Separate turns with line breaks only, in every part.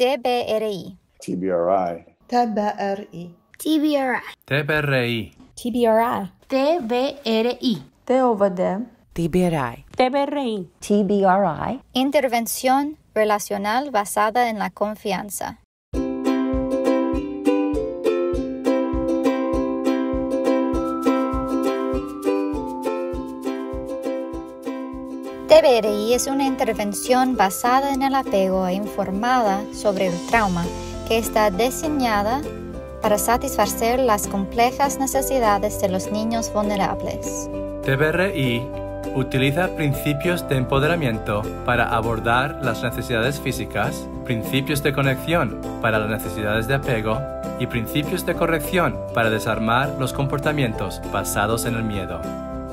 TBRI.
TBRI.
TBRI.
TBRI.
TBRI.
TBRI.
TBRI.
TOVD.
TBRI.
TBRI.
TBRI.
Intervención relacional basada en la confianza. TBRI es una intervención basada en el apego e informada sobre el trauma que está diseñada para satisfacer las complejas necesidades de los niños vulnerables.
TBRI utiliza principios de empoderamiento para abordar las necesidades físicas, principios de conexión para las necesidades de apego y principios de corrección para desarmar los comportamientos basados en el miedo.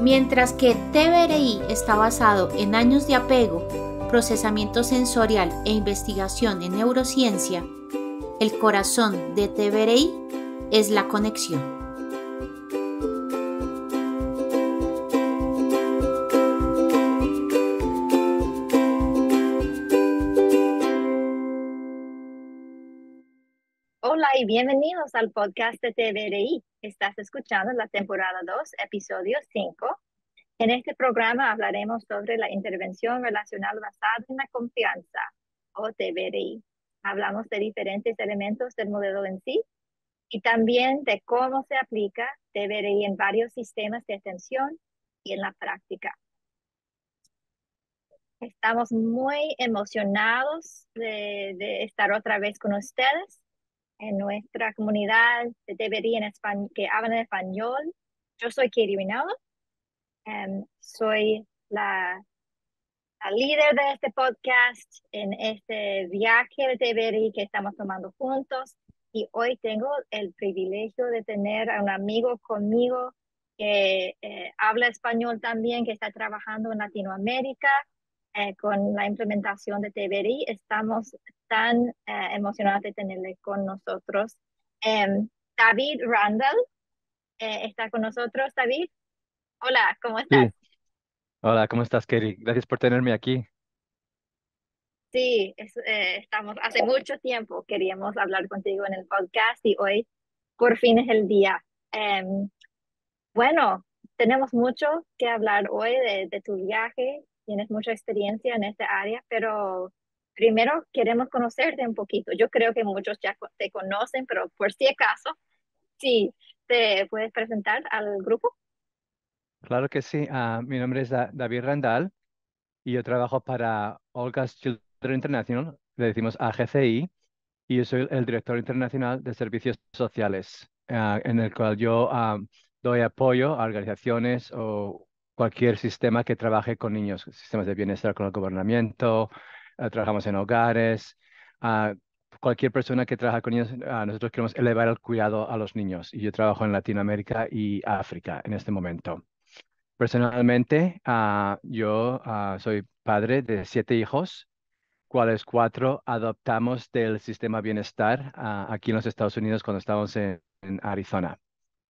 Mientras que TBRI está basado en años de apego, procesamiento sensorial e investigación en neurociencia, el corazón de TBRI es la conexión.
Hola y bienvenidos al podcast de TBRI. Estás escuchando la temporada 2, episodio 5. En este programa hablaremos sobre la intervención relacional basada en la confianza, o TBRI. Hablamos de diferentes elementos del modelo en sí y también de cómo se aplica TBRI en varios sistemas de atención y en la práctica. Estamos muy emocionados de estar otra vez con ustedes en nuestra comunidad de TBRI en español, que hablan español. Yo soy Katie Rinaldo. Soy la líder de este podcast en este viaje de TBRI que estamos tomando juntos. Y hoy tengo el privilegio de tener a un amigo conmigo que habla español también, que está trabajando en Latinoamérica con la implementación de TBRI. Estamos tan emocionados de tenerle con nosotros. David Randall está con nosotros. David, hola, ¿cómo estás?
Sí, hola, ¿cómo estás, Kerry? Gracias por tenerme aquí.
Sí, estamos, hace mucho tiempo queríamos hablar contigo en el podcast y hoy por fin es el día. Bueno, tenemos mucho que hablar hoy de tu viaje, tienes mucha experiencia en esta área, pero primero queremos conocerte un poquito. Yo creo que muchos ya te conocen, pero por si acaso, sí, te puedes presentar al grupo.
Claro que sí. Mi nombre es David Randall y yo trabajo para Olga's Children International, le decimos AGCI, y yo soy el director internacional de servicios sociales, en el cual yo doy apoyo a organizaciones o cualquier sistema que trabaje con niños, sistemas de bienestar con el gobernamiento, trabajamos en hogares, ah, cualquier persona que trabaja con niños, nosotros queremos elevar el cuidado a los niños y yo trabajo en Latinoamérica y África en este momento. Personalmente, yo soy padre de 7 hijos, cuales 4 adoptamos del sistema bienestar aquí en los Estados Unidos cuando estábamos en Arizona.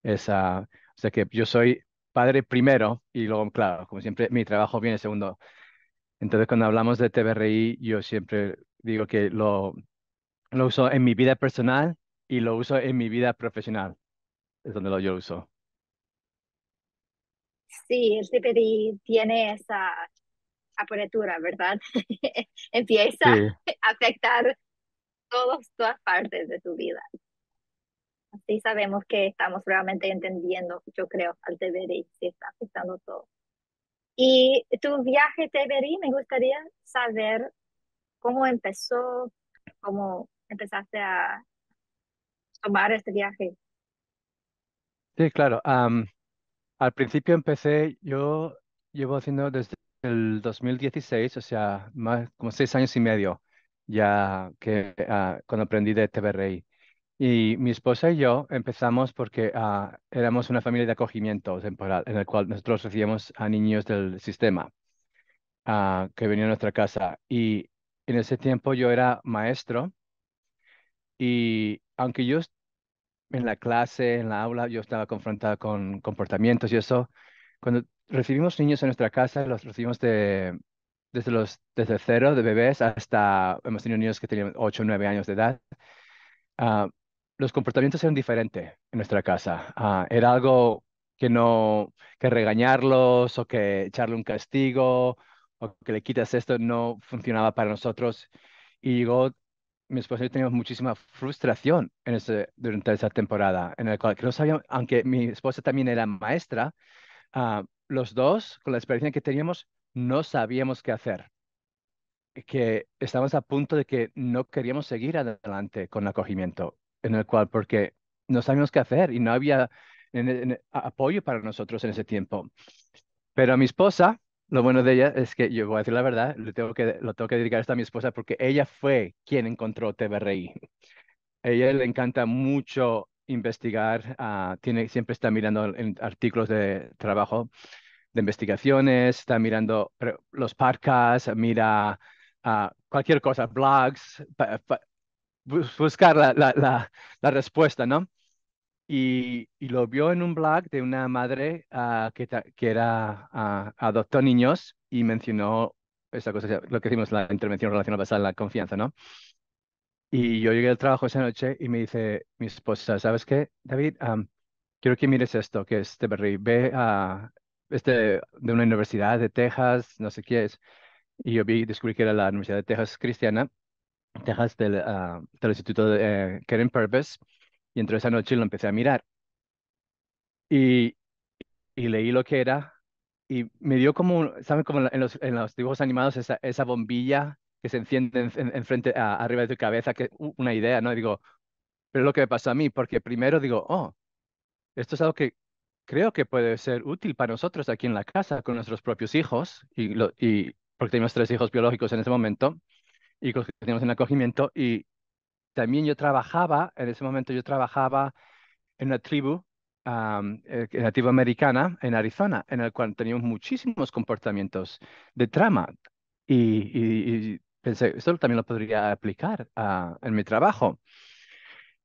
O sea que yo soy padre primero y luego, claro, como siempre, mi trabajo viene segundo. Entonces, cuando hablamos de TBRI, yo siempre digo que lo uso en mi vida personal y lo uso en mi vida profesional. Es donde yo lo uso.
Sí, el CPD tiene esa apertura, ¿verdad? Empieza
Sí,
a afectar todas partes de tu vida. Así sabemos que estamos realmente entendiendo, yo creo, al TBRI, si está afectando todo. Y tu viaje TBRI, me gustaría saber cómo empezó, cómo empezaste a tomar este viaje.
sí, claro. Al principio yo llevo haciendo desde el 2016, o sea, más como 6 años y medio, ya que cuando aprendí de TBRI. Y mi esposa y yo empezamos porque éramos una familia de acogimiento temporal, en el cual nosotros recibíamos a niños del sistema que venían a nuestra casa. Y en ese tiempo yo era maestro y aunque en la clase, en la aula, yo estaba confrontado con comportamientos y eso. Cuando recibimos niños en nuestra casa, los recibimos desde cero de bebés hasta, hemos tenido niños que tenían 8 o 9 años de edad. ah, los comportamientos eran diferentes en nuestra casa. Era algo que no, que regañarlos o que echarle un castigo o que le quitas esto no funcionaba para nosotros. Y llegó, mi esposa y yo teníamos muchísima frustración durante esa temporada, en el cual que no sabíamos, aunque mi esposa también era maestra, los dos, con la experiencia que teníamos, no sabíamos qué hacer, que estábamos a punto de que no queríamos seguir adelante con el acogimiento, en el cual, porque no sabíamos qué hacer y no había apoyo para nosotros en ese tiempo. Pero a mi esposa, lo bueno de ella es que yo voy a decir la verdad, lo tengo que dedicar esto a mi esposa porque ella fue quien encontró TVRI. A ella le encanta mucho investigar, siempre está mirando en artículos de trabajo de investigaciones, está mirando los podcasts, mira cualquier cosa, blogs, buscar la respuesta, ¿no? Y lo vio en un blog de una madre que adoptó niños y mencionó esa cosa, lo que decimos, la intervención relacional basada en la confianza, ¿no? Y yo llegué al trabajo esa noche y me dice mi esposa, ¿sabes qué, David? Quiero que mires esto, que es de Berry. Ve a de una universidad de Texas, no sé qué es. Y yo descubrí que era la Universidad de Texas Cristiana, Texas del Instituto de Karen Purpose. Y entré esa noche y lo empecé a mirar. Y, y leí lo que era. Y me dio como, ¿saben? Como en los dibujos animados, esa bombilla que se enciende en frente, arriba de tu cabeza, que una idea, ¿no? Y digo, pero es lo que me pasó a mí, porque primero digo, oh, esto es algo que creo que puede ser útil para nosotros aquí en la casa con nuestros propios hijos, y porque tenemos 3 hijos biológicos en ese momento, y con los que teníamos en acogimiento, y también en ese momento yo trabajaba en una tribu nativa americana en Arizona, en el cual teníamos muchísimos comportamientos de trama, y pensé, esto también lo podría aplicar en mi trabajo.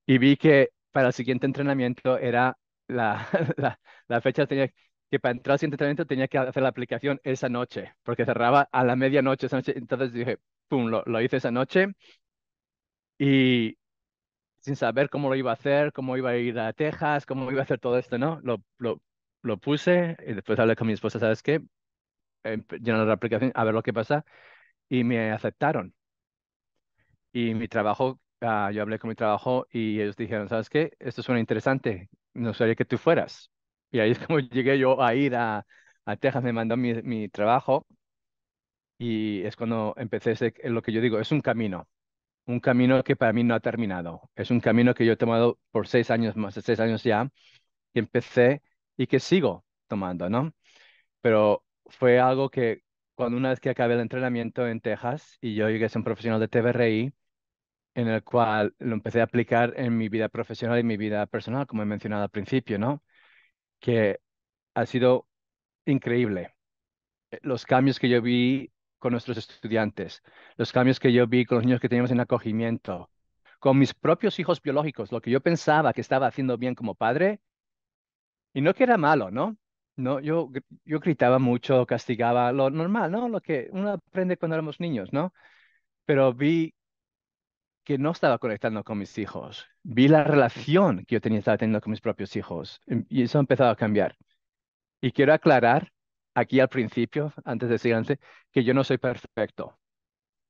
Y vi que para el siguiente entrenamiento era la, la fecha tenía que para entrar al siguiente entrenamiento tenía que hacer la aplicación esa noche, porque cerraba a la medianoche esa noche. Entonces dije, pum, lo hice esa noche y sin saber cómo lo iba a hacer, cómo iba a ir a Texas, cómo iba a hacer todo esto, ¿no? Lo puse y después hablé con mi esposa, ¿sabes qué? Llenar la aplicación, a ver lo que pasa y me aceptaron. Y mi trabajo, yo hablé con mi trabajo y ellos dijeron, ¿sabes qué? Esto suena interesante, nos gustaría que tú fueras. Y ahí es como llegué yo a ir a Texas, me mandó mi trabajo y es cuando empecé lo que yo digo, es un camino que para mí no ha terminado. Es un camino que yo he tomado por 6 años, más de 6 años ya, que empecé y que sigo tomando, ¿no? Pero fue algo que cuando una vez que acabé el entrenamiento en Texas y yo llegué a ser un profesional de TVRI, en el cual lo empecé a aplicar en mi vida profesional y mi vida personal, como he mencionado al principio, ¿no? Que ha sido increíble. Los cambios que yo vi con nuestros estudiantes, los cambios que yo vi con los niños que teníamos en acogimiento, con mis propios hijos biológicos, lo que yo pensaba que estaba haciendo bien como padre, y no que era malo, ¿no? No, yo gritaba mucho, castigaba, lo normal, ¿no? Lo que uno aprende cuando éramos niños, ¿no? Pero vi que no estaba conectando con mis hijos. Vi la relación que yo estaba teniendo con mis propios hijos y eso ha empezado a cambiar. Y quiero aclarar aquí al principio, antes de seguir adelante, que yo no soy perfecto.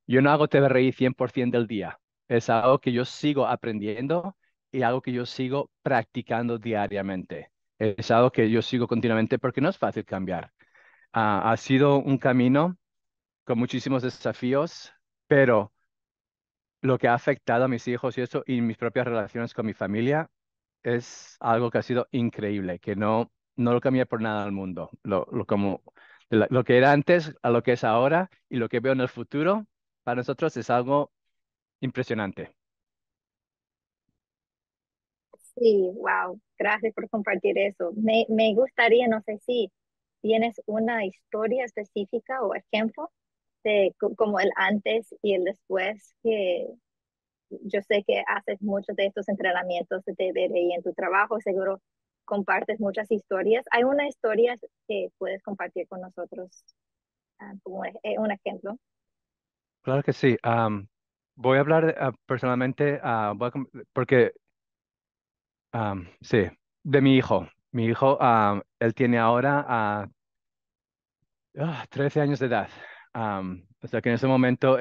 Yo no hago TBRI 100% del día. Es algo que yo sigo aprendiendo y algo que yo sigo practicando diariamente. Es algo que yo sigo continuamente porque no es fácil cambiar. Ha sido un camino con muchísimos desafíos, pero lo que ha afectado a mis hijos y eso y mis propias relaciones con mi familia es algo que ha sido increíble, que no lo cambié por nada al mundo. Lo que era antes a lo que es ahora y lo que veo en el futuro, para nosotros es algo impresionante.
Sí, wow, gracias por compartir eso. Me gustaría, no sé si tienes una historia específica o ejemplo de como el antes y el después, que yo sé que haces muchos de estos entrenamientos de TDRI en tu trabajo, seguro compartes muchas historias. ¿Hay una historia que puedes compartir con nosotros como un ejemplo.
Claro que sí. Voy a hablar personalmente, porque sí, de mi hijo. Mi hijo, él tiene ahora 13 años de edad. O sea que en ese momento,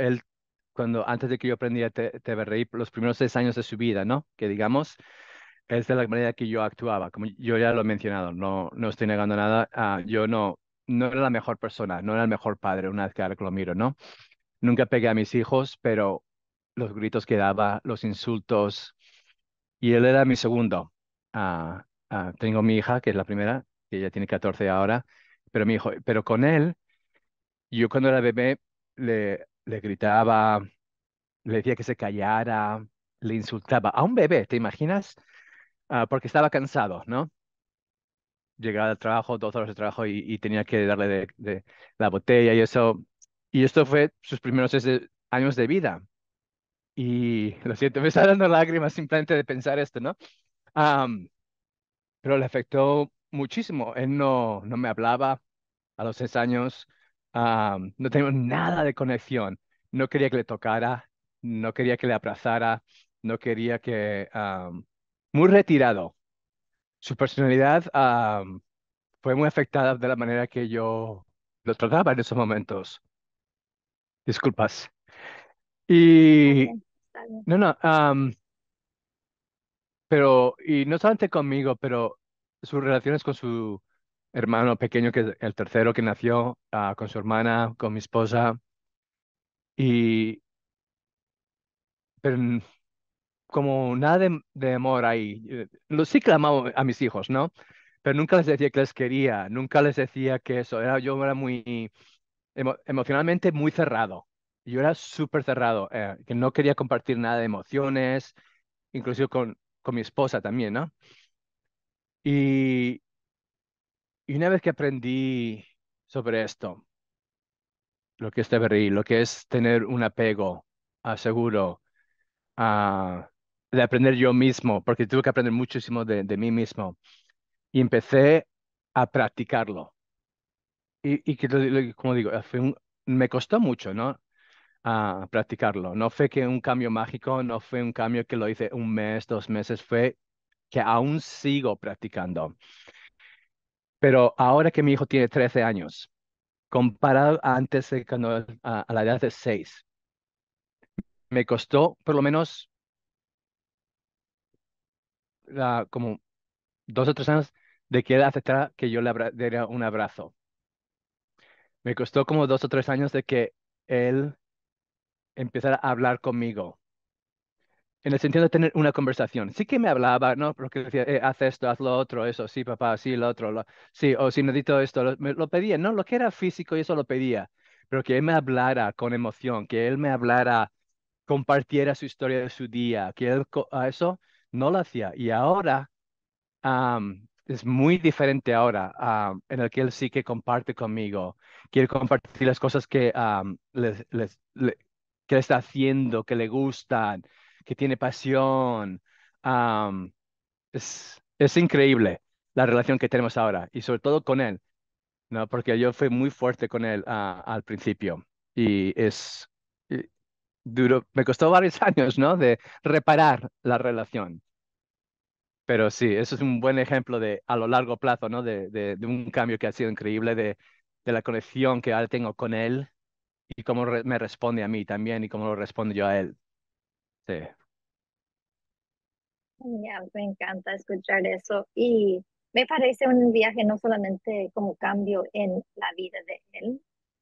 antes de que yo aprendí a TBRI, los primeros 6 años de su vida, ¿no? Que digamos, es de la manera que yo actuaba. Como yo ya lo he mencionado, no estoy negando nada. Yo no era la mejor persona, no era el mejor padre, una vez que ahora que lo miro, ¿no? Nunca pegué a mis hijos, pero los gritos que daba, los insultos, y él era mi segundo. Tengo mi hija, que es la primera, que ya tiene 14 ahora, pero con él, yo cuando era bebé le gritaba, le decía que se callara, le insultaba a un bebé, ¿te imaginas? Porque estaba cansado, ¿no? Llegaba al trabajo, 2 horas de trabajo y tenía que darle de la botella y eso. Y esto fue sus primeros 6 años de vida. Y lo siento, me está dando lágrimas simplemente de pensar esto, ¿no? Am, pero le afectó muchísimo. Él no me hablaba a los 6 años. No teníamos nada de conexión. No quería que le tocara, no quería que le abrazara, no quería que... muy retirado. Su personalidad fue muy afectada de la manera que yo lo trataba en esos momentos. Disculpas.
Está
Y
bien, está bien.
no, y no solamente conmigo, pero sus relaciones con su hermano pequeño, que es el tercero que nació, con su hermana, con mi esposa, y pero como nada de amor ahí. Sí que amaba a mis hijos, ¿no? Pero nunca les decía que les quería, nunca les decía que eso. Yo era muy emocionalmente muy cerrado. Yo era súper cerrado, que no quería compartir nada de emociones, incluso con mi esposa también, ¿no? Y, y una vez que aprendí sobre esto, lo que es TBRI, lo que es tener un apego seguro, ah, de aprender yo mismo, porque tuve que aprender muchísimo de mí mismo, y empecé a practicarlo. Y que, como digo, me costó mucho, ¿no? Practicarlo. No fue que un cambio mágico, no fue un cambio que lo hice un mes, 2 meses, fue que aún sigo practicando. Pero ahora que mi hijo tiene 13 años, comparado a antes de cuando a la edad de 6, me costó por lo menos como 2 o 3 años de que él aceptara que yo le diera un abrazo. Me costó como 2 o 3 años de que él empezara a hablar conmigo, en el sentido de tener una conversación. Sí que me hablaba, ¿no? Porque decía, haz esto, haz lo otro, eso, sí, papá, sí, lo otro, sí, o si necesito esto, me lo pedía, ¿no? Lo que era físico y eso lo pedía, pero que él me hablara con emoción, que él me hablara, compartiera su historia de su día, que él a eso no lo hacía. Y ahora es muy diferente ahora, en el que él sí que comparte conmigo, quiere compartir las cosas que, que él está haciendo, que le gustan, que tiene pasión. Am, es increíble la relación que tenemos ahora y sobre todo con él, ¿no? Porque yo fui muy fuerte con él al principio y me costó varios años, ¿no? De reparar la relación. Pero sí, eso es un buen ejemplo de a lo largo plazo, ¿no? De un cambio que ha sido increíble, de la conexión que ahora tengo con él y cómo me responde a mí también y cómo lo respondo yo a él. Sí.
Genial, me encanta escuchar eso y me parece un viaje no solamente como cambio en la vida de él,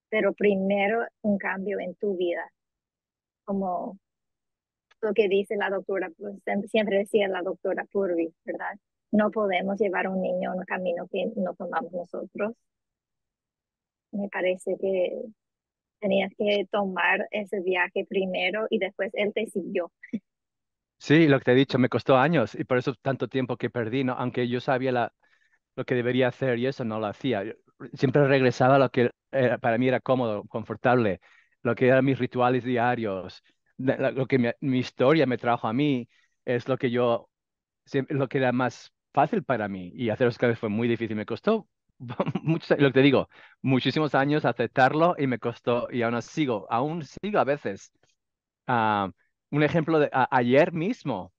pero primero un cambio en tu vida, como lo que dice la doctora, pues siempre decía la doctora Purvi, ¿verdad? No podemos llevar a un niño en un camino que no tomamos nosotros. Me parece que tenías que tomar ese viaje primero y después él te siguió.
Sí, lo que te he dicho, me costó años y por eso tanto tiempo que perdí, ¿no? Aunque yo sabía lo que debería hacer y eso no lo hacía. Yo siempre regresaba a lo que para mí era cómodo, confortable, lo que eran mis rituales diarios, lo que mi historia me trajo a mí, es lo que era más fácil para mí y hacer los cambios fue muy difícil. Me costó lo que te digo, muchísimos años aceptarlo y me costó, y aún sigo a veces. Ah, un ejemplo de ayer mismo.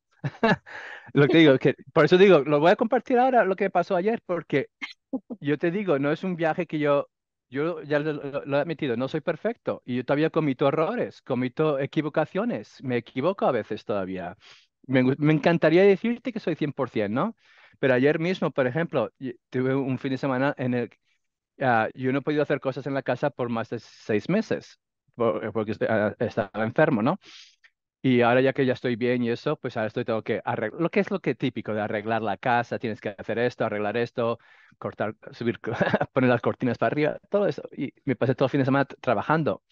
Lo que digo, que por eso digo, lo voy a compartir ahora lo que pasó ayer, porque yo te digo, no es un viaje que yo ya lo he admitido, no soy perfecto y yo todavía comito errores, comito equivocaciones, me equivoco a veces todavía. Me encantaría decirte que soy 100%, ¿no? Pero ayer mismo, por ejemplo, tuve un fin de semana en el yo no he podido hacer cosas en la casa por más de 6 meses, porque estaba enfermo, ¿no? Y ahora ya que ya estoy bien y eso, pues ahora tengo que arreglar, lo que es lo que típico de arreglar la casa, tienes que hacer esto, arreglar esto, cortar, subir, poner las cortinas para arriba, todo eso. Y me pasé todo el fin de semana trabajando.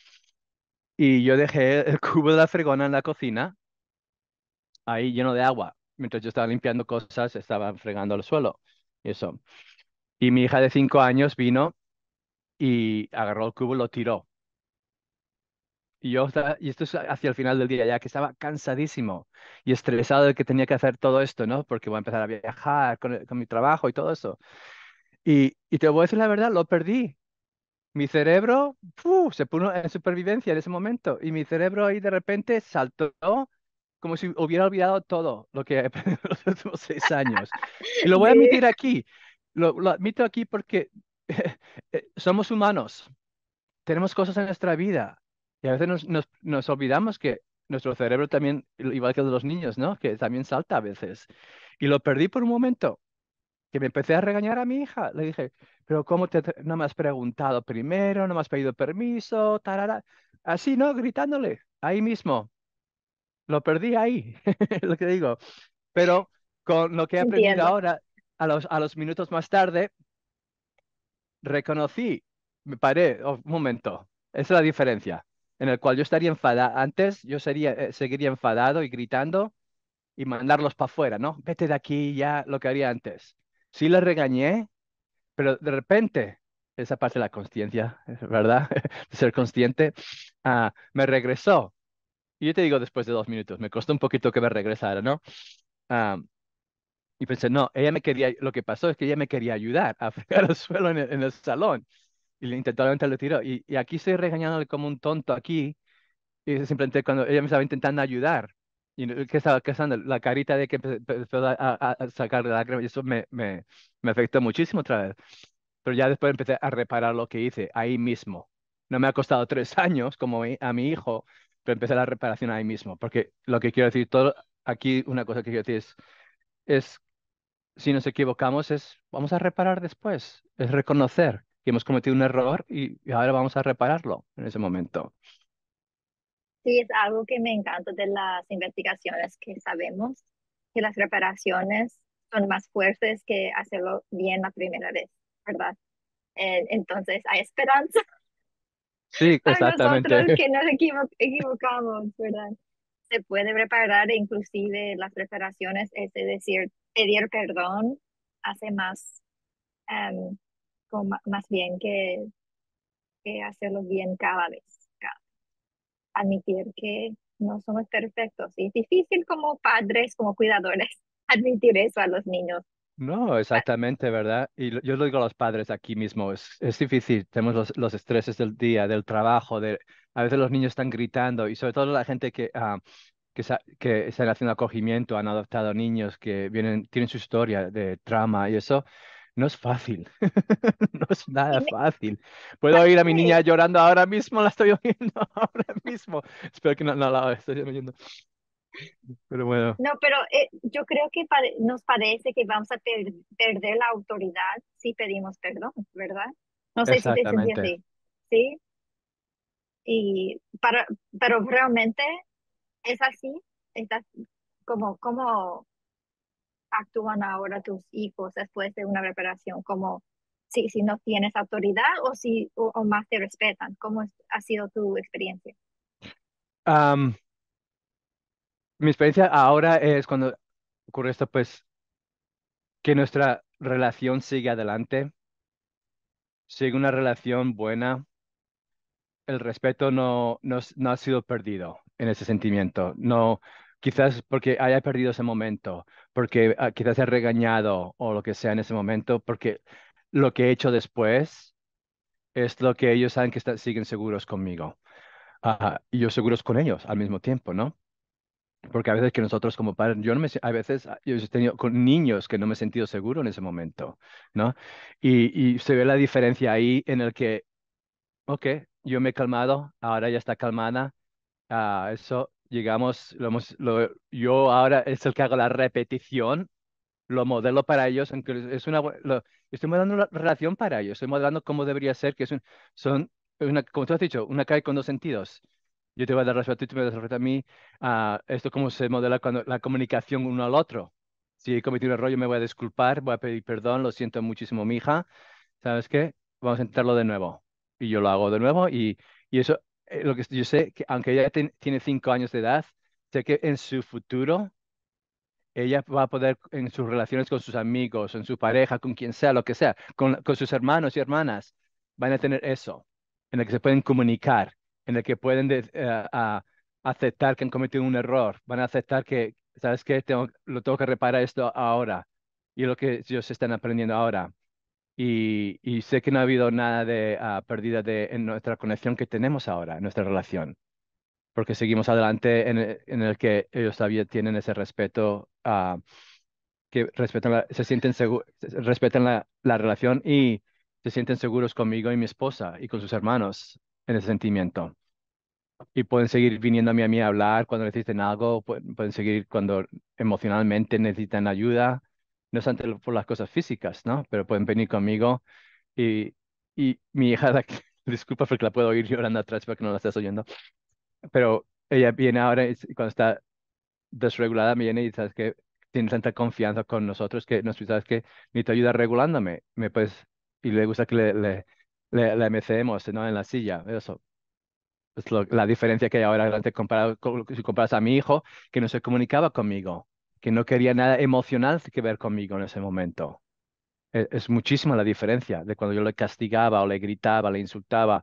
Y yo dejé el cubo de la fregona en la cocina, ahí lleno de agua. Mientras yo estaba limpiando cosas, estaba fregando el suelo y eso. Y mi hija de 5 años vino y agarró el cubo y lo tiró. Y esto es hacia el final del día ya, que estaba cansadísimo y estresado de que tenía que hacer todo esto, ¿no? Porque voy a empezar a viajar con mi trabajo y todo eso. Y te voy a decir la verdad, lo perdí. Mi cerebro se puso en supervivencia en ese momento y mi cerebro ahí de repente saltó como si hubiera olvidado todo lo que he aprendido en los últimos 6 años. Y lo voy a
Sí,
admitir aquí, lo admito aquí porque somos humanos, tenemos cosas en nuestra vida y a veces nos olvidamos que nuestro cerebro también, igual que el de los niños, ¿no? Que también salta a veces. Y lo perdí por un momento, que me empecé a regañar a mi hija. Le dije, pero ¿cómo no me has preguntado primero? ¿No me has pedido permiso? Tarara. Así, ¿no? Gritándole, ahí mismo. Lo perdí ahí, lo que digo. Pero con lo que he aprendido
entiendo.
ahora, a los minutos más tarde, reconocí, me paré, un momento, esa es la diferencia, en el cual yo estaría enfadado, antes yo seguiría enfadado y gritando y mandarlos para afuera, ¿no? Vete de aquí ya, lo que haría antes. Sí les regañé, pero de repente, esa parte de la conciencia, ¿verdad? De ser consciente, me regresó. Y yo te digo después de 2 minutos, me costó un poquito que me regresara, ¿no? Ah, y pensé, no, lo que pasó es que ella me quería ayudar a fregar el suelo en el salón. Y le intentó lo tiró. Y aquí estoy regañándole como un tonto aquí. Y simplemente cuando ella me estaba intentando ayudar. Y que estaba casando la carita de que empezó a sacar lágrimas. Y eso me afectó muchísimo otra vez. Pero ya después empecé a reparar lo que hice ahí mismo. No me ha costado 3 años como a mi hijo, pero empecé la reparación ahí mismo. Porque lo que quiero decir, todo aquí, una cosa que quiero decir es si nos equivocamos vamos a reparar después, es reconocer que hemos cometido un error y ahora vamos a repararlo en ese momento.
Sí, es algo que me encanta de las investigaciones, que sabemos que las reparaciones son más fuertes que hacerlo bien la primera vez, ¿verdad? Entonces hay esperanza
Sí,
para
exactamente.
nosotros que nos equivocamos, ¿verdad? Se puede reparar, e inclusive las reparaciones, es decir, pedir perdón hace más, em, más bien que hacerlo bien cada vez. Admitir que no somos perfectos. Y es difícil como padres, como cuidadores, admitir eso a los niños.
No,
Ah,
exactamente, ¿verdad? Y yo lo digo a los padres aquí mismo, es difícil, tenemos los estreses del día, del trabajo, a veces los niños están gritando y sobre todo la gente que están haciendo acogimiento, han adoptado niños que tienen su historia de trauma y eso no es fácil, no es nada
y me
fácil. Puedo oír a mi
parece,
niña llorando ahora mismo, la estoy oyendo ahora mismo. Espero que no la estoy oyendo, pero bueno,
no, pero yo creo que nos parece que vamos a perder la autoridad si pedimos perdón, ¿verdad? No sé si te sentí
exactamente.
así, ¿sí? Y pero realmente es así, estás como actúan ahora tus hijos después de una reparación, como si no tienes autoridad o más te respetan. ¿Cómo ha sido tu experiencia?
Am, Mi experiencia ahora es cuando ocurre esto, pues que nuestra relación sigue adelante, sigue una relación buena. El respeto no ha sido perdido en ese sentimiento. No, quizás porque haya perdido ese momento, porque quizás he regañado o lo que sea en ese momento, porque lo que he hecho después es lo que ellos saben que siguen seguros conmigo. Y yo seguros con ellos al mismo tiempo, ¿no? Porque a veces que nosotros como padres, yo no me, a veces yo he tenido con niños que no me he sentido seguro en ese momento, ¿no? Y se ve la diferencia ahí en el que, ok, yo me he calmado, ahora ya está calmada. Eso, llegamos, yo ahora es el que hago la repetición, lo modelo para ellos, aunque es estoy modelando una relación para ellos, estoy modelando cómo debería ser, que son, como tú has dicho, una calle con dos sentidos. Yo te voy a dar respeto y tú me das respeto a mí. Esto cómo se modela cuando la comunicación uno al otro. Si he cometido un error, yo me voy a disculpar, voy a pedir perdón, lo siento muchísimo, mi hija. ¿Sabes qué? Vamos a intentarlo de nuevo. Y yo lo hago de nuevo y eso, lo que yo sé, que aunque ella tiene 5 años de edad, sé que en su futuro ella va a poder en sus relaciones con sus amigos, en su pareja, con quien sea, lo que sea, con sus hermanos y hermanas, van a tener eso, en el que se pueden comunicar, en el que pueden aceptar que han cometido un error, van a aceptar que, ¿sabes qué? Lo tengo que reparar esto ahora. Y es lo que ellos están aprendiendo ahora. Y sé que no ha habido nada de pérdida en nuestra conexión que tenemos ahora, en nuestra relación, porque seguimos adelante en el que ellos todavía tienen ese respeto, que respetan se sienten respetan la relación y se sienten seguros conmigo y mi esposa y con sus hermanos en ese sentimiento. Y pueden seguir viniendo a mí a hablar cuando necesiten algo, pueden seguir cuando emocionalmente necesitan ayuda, no solamente por las cosas físicas, ¿no? Pero pueden venir conmigo y, y mi hija, disculpa porque la puedo oír llorando atrás porque no la estás oyendo, pero ella viene ahora y cuando está desregulada me viene y sabes que tiene tanta confianza con nosotros que nos sabes que necesito ayuda regulándome, y le gusta que le mecemos, ¿no? En la silla, eso. Es la diferencia que hay ahora antes comparado si comparas a mi hijo, que no se comunicaba conmigo, que no quería nada emocional que ver conmigo en ese momento. Es muchísima la diferencia de cuando yo le castigaba o le gritaba, le insultaba.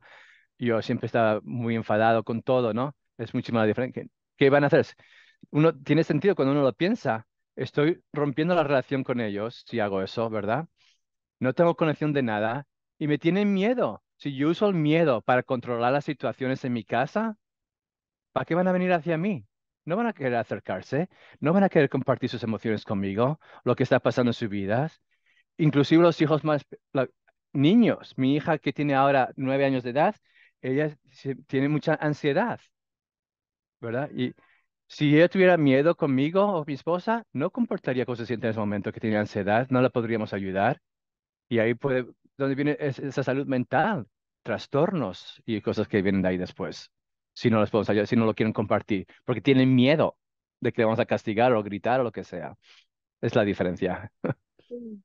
Yo siempre estaba muy enfadado con todo, ¿no? Es muchísima la diferencia. ¿Qué van a hacer? Uno tiene sentido cuando uno lo piensa. Estoy rompiendo la relación con ellos si hago eso, ¿verdad? No tengo conexión de nada y me tienen miedo. Si yo uso el miedo para controlar las situaciones en mi casa, ¿para qué van a venir hacia mí? No van a querer acercarse, no van a querer compartir sus emociones conmigo, lo que está pasando en sus vidas. Inclusive los hijos más niños. Mi hija que tiene ahora 9 años de edad, ella tiene mucha ansiedad, ¿verdad? Y si ella tuviera miedo conmigo o mi esposa, no comportaría cosas así en ese momento que tiene ansiedad, no la podríamos ayudar. Y ahí puede, donde viene esa salud mental, trastornos y cosas que vienen de ahí después, si no les podemos ayudar, si no lo quieren compartir, porque tienen miedo de que le vamos a castigar o gritar o lo que sea. Es la diferencia.
Sí,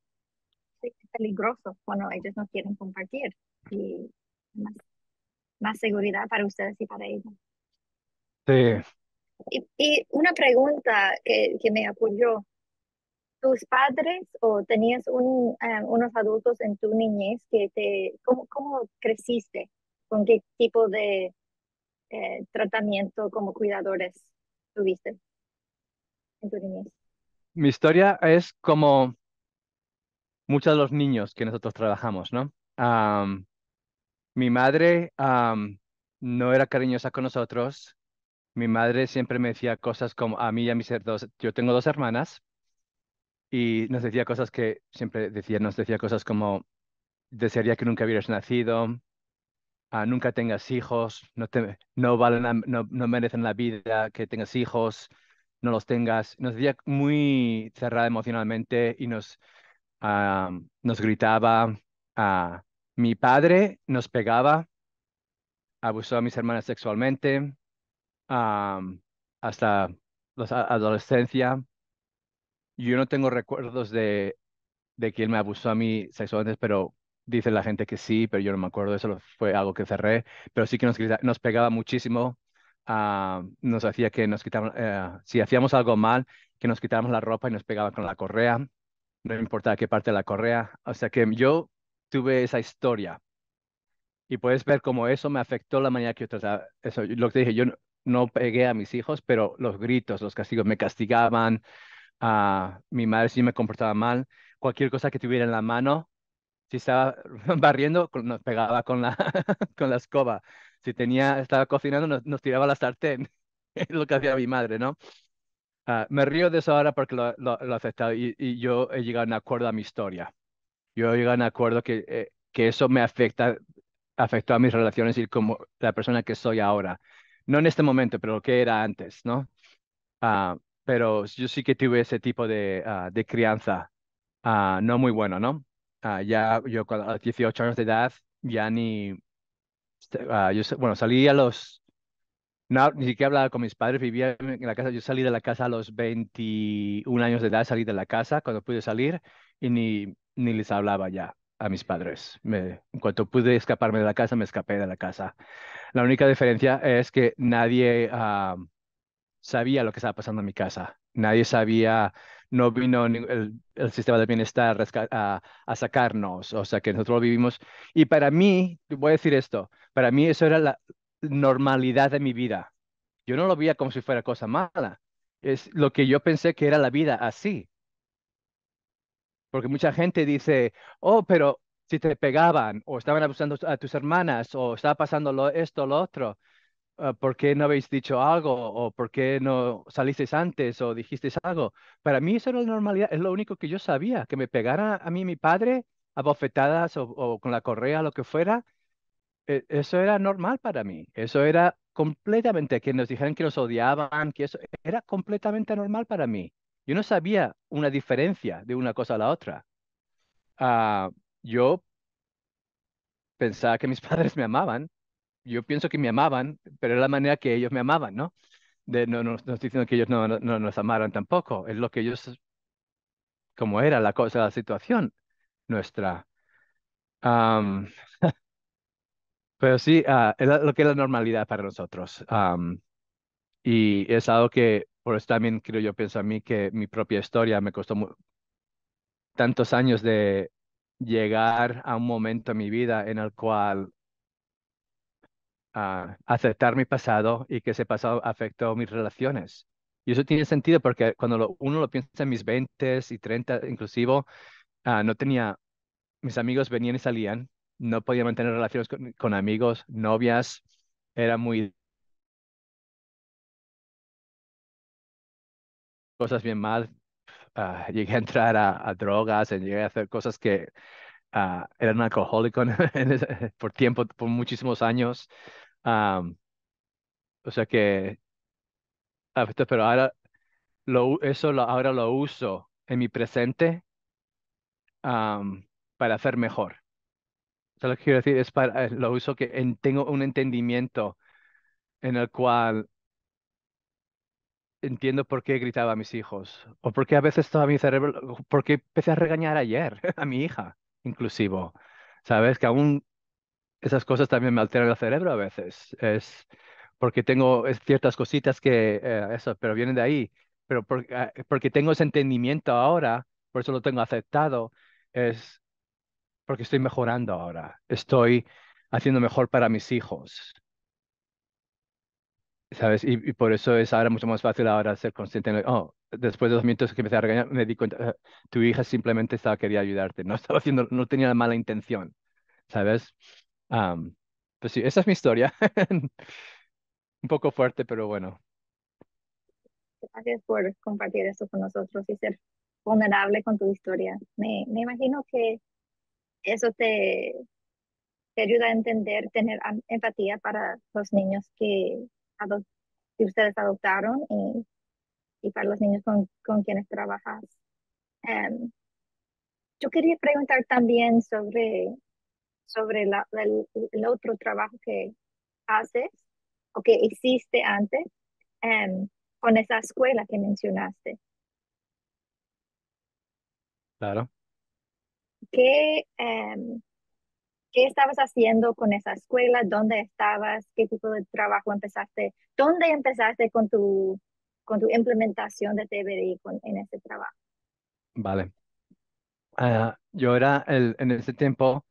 sí, es peligroso cuando ellos no quieren compartir y más, más seguridad para ustedes y para ellos.
Sí.
Y una pregunta que me ocurrió. ¿Tus padres o tenías unos adultos en tu niñez cómo creciste? ¿Con qué tipo de tratamiento como cuidadores tuviste en tu niñez?
Mi historia es como muchos de los niños que nosotros trabajamos, ¿no? Mi madre no era cariñosa con nosotros. Mi madre siempre me decía cosas como a mí y a mis dos, yo tengo dos hermanas y nos decía cosas que siempre decía, nos decía cosas como desearía que nunca hubieras nacido, nunca tengas hijos, no valen, no merecen la vida que tengas hijos, no los tengas. Nos decía muy cerrada emocionalmente y nos gritaba. Mi padre nos pegaba, abusó a mis hermanas sexualmente, am, hasta la adolescencia. Yo no tengo recuerdos de que él me abusó a mí sexualmente, pero dice la gente que sí, pero yo no me acuerdo, eso fue algo que cerré, pero sí que nos pegaba muchísimo, nos hacía que nos quitaban, si hacíamos algo mal, que nos quitáramos la ropa y nos pegaba con la correa, no importaba qué parte de la correa, o sea que yo tuve esa historia y puedes ver cómo eso me afectó la manera que yo trataba, eso, lo que te dije, yo no pegué a mis hijos, pero los gritos, los castigos me castigaban, mi madre sí me comportaba mal, cualquier cosa que tuviera en la mano Si estaba barriendo, nos pegaba con con la escoba. Si estaba cocinando, nos tiraba la sartén. Es lo que hacía mi madre, ¿no? Me río de eso ahora porque lo he aceptado y yo he llegado a un acuerdo a mi historia. Yo he llegado a un acuerdo que eso afectó a mis relaciones y como la persona que soy ahora. No en este momento, pero lo que era antes, ¿no? Ah, pero yo sí que tuve ese tipo de crianza, no muy bueno, ¿no? Ya yo a los 18 años de edad ya bueno, salí a los, no, ni siquiera hablaba con mis padres, vivía en la casa, yo salí de la casa a los 21 años de edad, salí de la casa cuando pude salir y ni les hablaba ya a mis padres. En cuanto pude escaparme de la casa, me escapé de la casa. La única diferencia es que nadie sabía lo que estaba pasando en mi casa. Nadie sabía, no vino el sistema de bienestar a sacarnos, o sea que nosotros lo vivimos. Y para mí, voy a decir esto, para mí eso era la normalidad de mi vida. Yo no lo veía como si fuera cosa mala. Es lo que yo pensé que era la vida así. Porque mucha gente dice, oh, pero si te pegaban, o estaban abusando a tus hermanas, o estaba pasando esto, lo otro. ¿Por qué no habéis dicho algo? ¿O por qué no salisteis antes o dijisteis algo? Para mí eso era la normalidad, es lo único que yo sabía, que me pegara a mí mi padre a bofetadas o con la correa, lo que fuera, eso era normal para mí, eso era completamente, que nos dijeran que nos odiaban, que eso era completamente normal para mí. Yo no sabía una diferencia de una cosa a la otra. Ah, yo pensaba que mis padres me amaban, yo pienso que me amaban, pero era la manera que ellos me amaban, ¿no? No estoy diciendo que ellos no nos amaran tampoco, es lo que ellos, como era la cosa, la situación nuestra. Am, pero sí, es lo que es la normalidad para nosotros. Y es algo que, por eso también creo yo, pienso a mí que mi propia historia me costó tantos años de llegar a un momento en mi vida en el cual aceptar mi pasado y que ese pasado afectó mis relaciones. Y eso tiene sentido porque cuando uno lo piensa en mis 20 y 30 inclusive, no tenía, mis amigos venían y salían, no podía mantener relaciones con amigos, novias, era muy cosas bien mal. Llegué a entrar a drogas, llegué a hacer cosas que era un alcohólico por tiempo, por muchísimos años. Am, o sea que, pero ahora ahora lo uso en mi presente para hacer mejor. O sea, lo que quiero decir es lo uso tengo un entendimiento en el cual entiendo por qué gritaba a mis hijos, o por qué a veces todo mi cerebro, por qué empecé a regañar ayer a mi hija, inclusivo. ¿Sabes? Que aún esas cosas también me alteran el cerebro a veces. Es porque tengo ciertas cositas eso, pero vienen de ahí. Pero porque tengo ese entendimiento ahora, por eso lo tengo aceptado, es porque estoy mejorando ahora. Estoy haciendo mejor para mis hijos. ¿Sabes? Y por eso es ahora mucho más fácil ahora ser consciente. Oh, después de 2 minutos que empecé a regañar, me di cuenta, tu hija simplemente quería ayudarte, no estaba haciendo, no tenía la mala intención, ¿sabes? Am, pues sí, esa es mi historia. Un poco fuerte, pero bueno,
Gracias por compartir eso con nosotros y ser vulnerable con tu historia. Me imagino que eso te ayuda a entender, tener empatía para los niños que ustedes adoptaron y para los niños con quienes trabajas. Em, yo quería preguntar también sobre el otro trabajo que haces o que hiciste antes em, con esa escuela que mencionaste.
claro.
¿Qué, qué estabas haciendo con esa escuela? ¿Dónde estabas? ¿Qué tipo de trabajo empezaste? ¿Dónde empezaste con tu implementación de TBDI en ese trabajo?
Vale. En ese tiempo,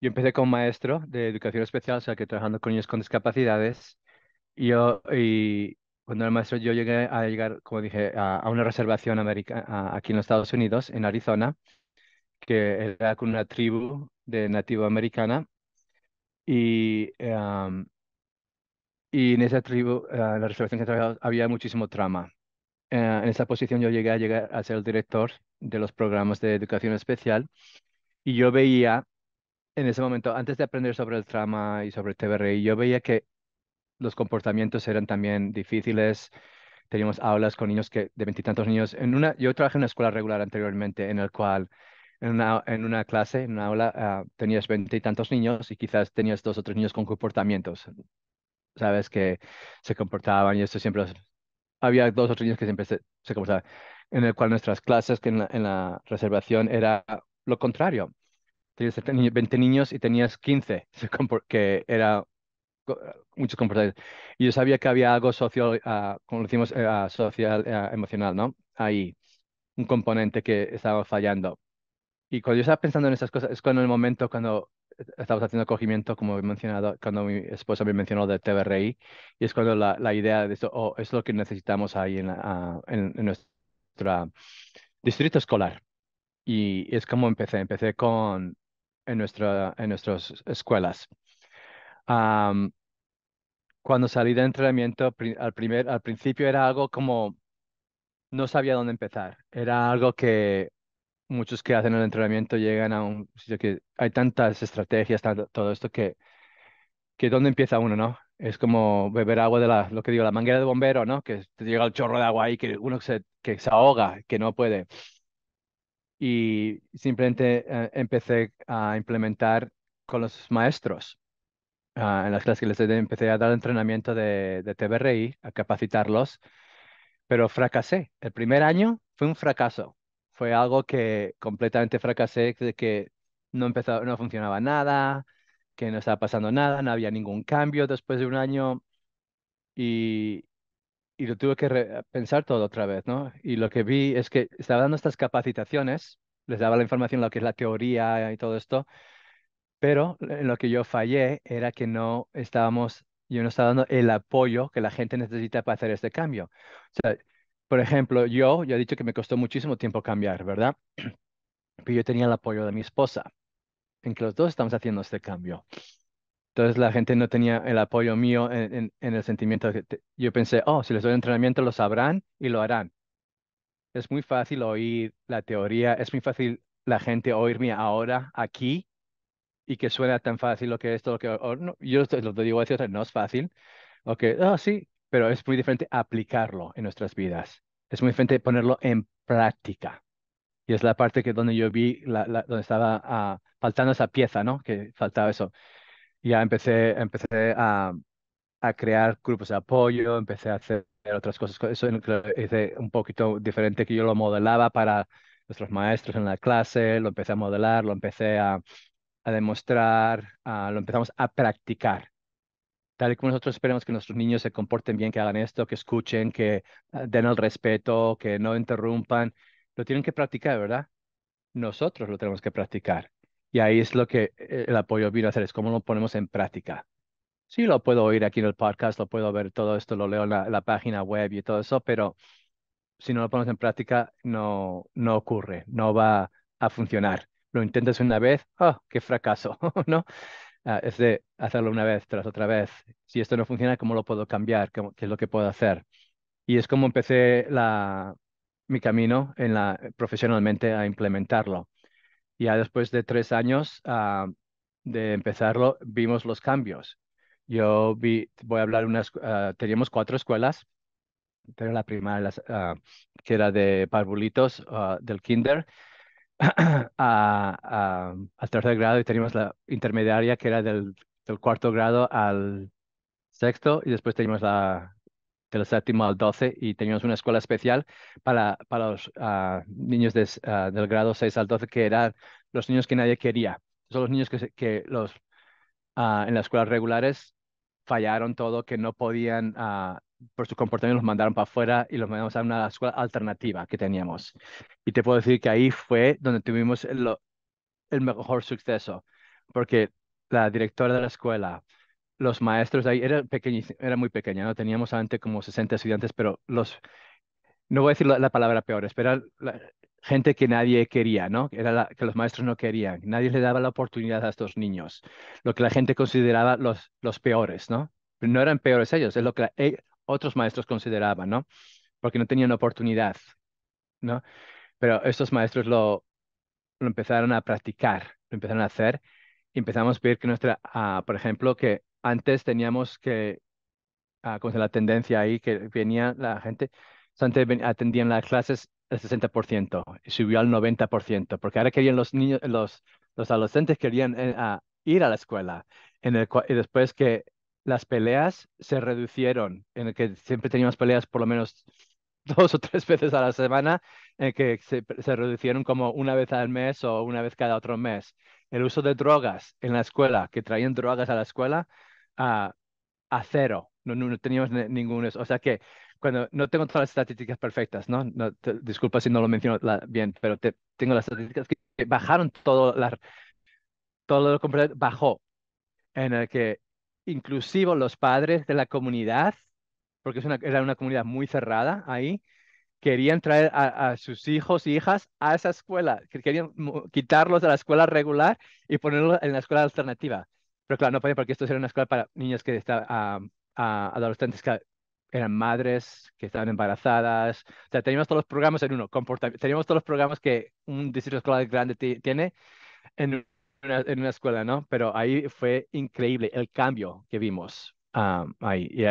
yo empecé como maestro de educación especial, o sea, que trabajando con niños con discapacidades. Y cuando era maestro, yo llegar, como dije, a una reservación aquí en los Estados Unidos, en Arizona, que era con una tribu de nativo americana y, y en esa tribu, en la restauración que trabajaba, había muchísimo trama. En esa posición yo llegué a ser el director de los programas de educación especial y yo veía en ese momento, antes de aprender sobre el trama y sobre TBRI, yo veía que los comportamientos eran también difíciles. Teníamos aulas con niños que de veintitantos niños. Yo trabajé en una escuela regular anteriormente, en el cual en una clase, en una aula, tenías veintitantos niños y quizás tenías dos o tres niños con comportamientos, sabes, que se comportaban y esto siempre había dos o tres niños que siempre se comportaban. En el cual nuestras clases, que en la reservación era lo contrario. Tenías 20 niños y tenías 15 que era muchos comportamientos. Y yo sabía que había algo social, como decimos, social, emocional, ¿no? Ahí, un componente que estaba fallando. Y cuando yo estaba pensando en esas cosas, es cuando en el momento cuando estábamos haciendo acogimiento, como he mencionado, cuando mi esposa me mencionó de TBRI, y es cuando la idea de esto, oh, es lo que necesitamos ahí en nuestro distrito escolar. Y es como empecé en nuestras escuelas. Cuando salí de entrenamiento, al principio era algo como no sabía dónde empezar. Era algo que muchos que hacen el entrenamiento llegan a un sitio que hay tantas estrategias, todo esto que dónde empieza uno, ¿no? Es como beber agua lo que digo, la manguera de bombero, ¿no? Que te llega el chorro de agua ahí, que uno que se ahoga, que no puede. Y simplemente empecé a implementar con los maestros. En las clases que empecé a dar entrenamiento de TBRI, a capacitarlos, pero fracasé. El primer año fue un fracaso. Fue algo que completamente fracasé, de que no funcionaba nada, que no estaba pasando nada, no había ningún cambio después de un año y, y lo tuve que pensar todo otra vez, ¿no? Y lo que vi es que estaba dando estas capacitaciones, les daba la información, lo que es la teoría y todo esto, pero en lo que yo fallé era que yo no estaba dando el apoyo que la gente necesita para hacer este cambio. O sea, por ejemplo, yo he dicho que me costó muchísimo tiempo cambiar, ¿verdad? Pero yo tenía el apoyo de mi esposa, en que los dos estamos haciendo este cambio. Entonces la gente no tenía el apoyo mío en el sentimiento de que yo pensé, oh, si les doy entrenamiento lo sabrán y lo harán. Es muy fácil oír la teoría, es muy fácil la gente oírme ahora aquí y que suena tan fácil lo que esto, lo que no, yo lo digo así, o sea, no es fácil, ok, sí, pero es muy diferente aplicarlo en nuestras vidas. Es muy diferente ponerlo en práctica. Y es la parte que donde yo vi donde estaba faltando esa pieza, ¿no? Que faltaba eso. Ya empecé a crear grupos de apoyo, empecé a hacer otras cosas. Eso lo hice un poquito diferente, que yo lo modelaba para nuestros maestros en la clase, lo empecé a modelar, lo empecé a demostrar, lo empezamos a practicar. Tal y como nosotros esperamos que nuestros niños se comporten bien, que hagan esto, que escuchen, que den el respeto, que no interrumpan, lo tienen que practicar, ¿verdad? Nosotros lo tenemos que practicar. Y ahí es lo que el apoyo vino a hacer, es cómo lo ponemos en práctica. Sí, lo puedo oír aquí en el podcast, lo puedo ver todo esto, lo leo en la página web y todo eso, pero si no lo ponemos en práctica, no ocurre, no va a funcionar. Lo intentas una vez, ¡oh, qué fracaso! ¿No? Es de hacerlo una vez tras otra vez. Si esto no funciona, ¿cómo lo puedo cambiar? ¿Qué es lo que puedo hacer? Y es como empecé mi camino profesionalmente a implementarlo. Ya después de 3 años de empezarlo, vimos los cambios. Voy a hablar teníamos 4 escuelas, pero la primera, que era de parvulitos, del kinder, al tercer grado, y teníamos la intermediaria que era del cuarto grado al sexto, y después teníamos del séptimo al 12, y teníamos una escuela especial para los niños del grado 6 al 12, que eran los niños que nadie quería. Son los niños en las escuelas regulares fallaron todo, que no podían, por su comportamiento los mandaron para afuera y los mandamos a una escuela alternativa que teníamos. Y te puedo decir que ahí fue donde tuvimos el mejor suceso, porque la directora de la escuela, los maestros de ahí, era muy pequeña, ¿no? Teníamos antes como 60 estudiantes, pero no voy a decir la palabra peores, pero gente que nadie quería, ¿no? Que los maestros no querían. Nadie le daba la oportunidad a estos niños, lo que la gente consideraba los peores, ¿no? Pero no eran peores ellos, es lo que otros maestros consideraban, ¿no? Porque no tenían oportunidad, ¿no? Pero estos maestros lo empezaron a practicar, lo empezaron a hacer y empezamos a ver que por ejemplo, que antes teníamos que, como se la tendencia ahí, que venía la gente, antes atendían las clases el 60% y subió al 90%, porque ahora querían los niños, los adolescentes querían ir a la escuela, y después que las peleas se reducieron, en el que siempre teníamos peleas por lo menos 2 o 3 veces a la semana, en que se reducieron como una vez al mes o una vez cada otro mes. El uso de drogas en la escuela, que traían drogas a la escuela, a, a cero. No teníamos ningún eso. O sea que cuando no tengo todas las estadísticas perfectas, ¿no? Disculpa si no lo menciono bien, pero tengo las estadísticas que bajaron todo lo completo, bajó, en el que inclusive los padres de la comunidad, porque era una comunidad muy cerrada ahí, querían traer a sus hijos y hijas a esa escuela, que querían quitarlos de la escuela regular y ponerlos en la escuela alternativa. Pero claro, no podían porque esto era una escuela para niños que estaban, adolescentes que eran madres, que estaban embarazadas. O sea, teníamos todos los programas en uno, teníamos todos los programas que un distrito escolar grande tiene en una escuela, ¿no? Pero ahí fue increíble el cambio que vimos ahí. Y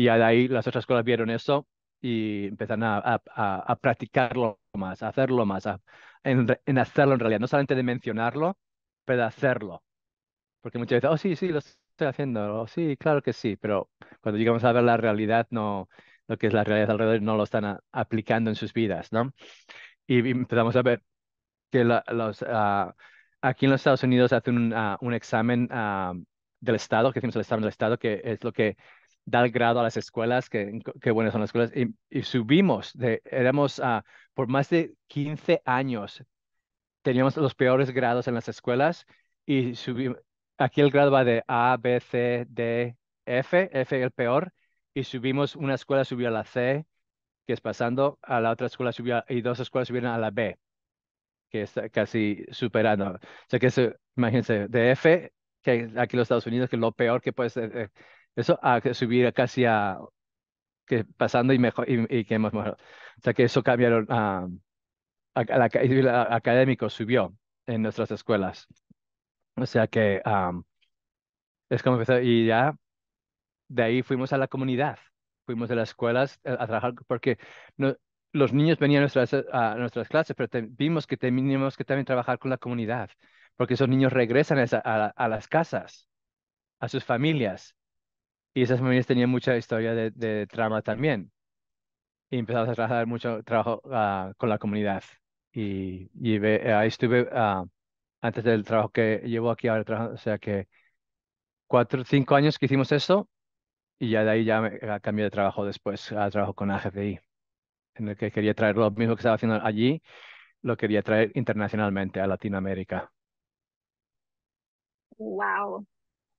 de ahí las otras escuelas vieron eso y empezaron a practicarlo más, a hacerlo más, en hacerlo en realidad, no solamente de mencionarlo, pero de hacerlo. Porque muchas veces, oh, sí, sí, lo estoy haciendo, oh, sí, claro que sí, pero cuando llegamos a ver la realidad, no, lo que es la realidad alrededor, no lo están aplicando en sus vidas, ¿no? Y empezamos a ver que aquí en los Estados Unidos hacen un examen del Estado, que decimos el examen del Estado, que es lo que da el grado a las escuelas, que buenas son las escuelas, y subimos, éramos por más de 15 años, teníamos los peores grados en las escuelas, y subimos, aquí el grado va de A, B, C, D, F el peor, y subimos, una escuela subió a la C, que es pasando, a la otra escuela subió, y dos escuelas subieron a la B que está casi superando. O sea que imagínense, de F, que aquí en los Estados Unidos, que es lo peor que puede ser, eso a que subir casi que pasando y mejor, y que hemos mejorado. O sea que eso cambiaron, el académico subió en nuestras escuelas. O sea que es como empezó, y ya de ahí fuimos a la comunidad, fuimos a las escuelas a trabajar, porque no, los niños venían a nuestras clases, pero vimos que teníamos que también trabajar con la comunidad, porque esos niños regresan a las casas, a sus familias, y esas familias tenían mucha historia de trauma también, y empezamos a trabajar mucho trabajo con la comunidad. Y ahí estuve antes del trabajo que llevo aquí ahora, o sea que 4 o 5 años que hicimos eso y ya de ahí ya cambié de trabajo después, a trabajo con AGCI, en el que quería traer lo mismo que estaba haciendo allí, lo quería traer internacionalmente a Latinoamérica.
Wow,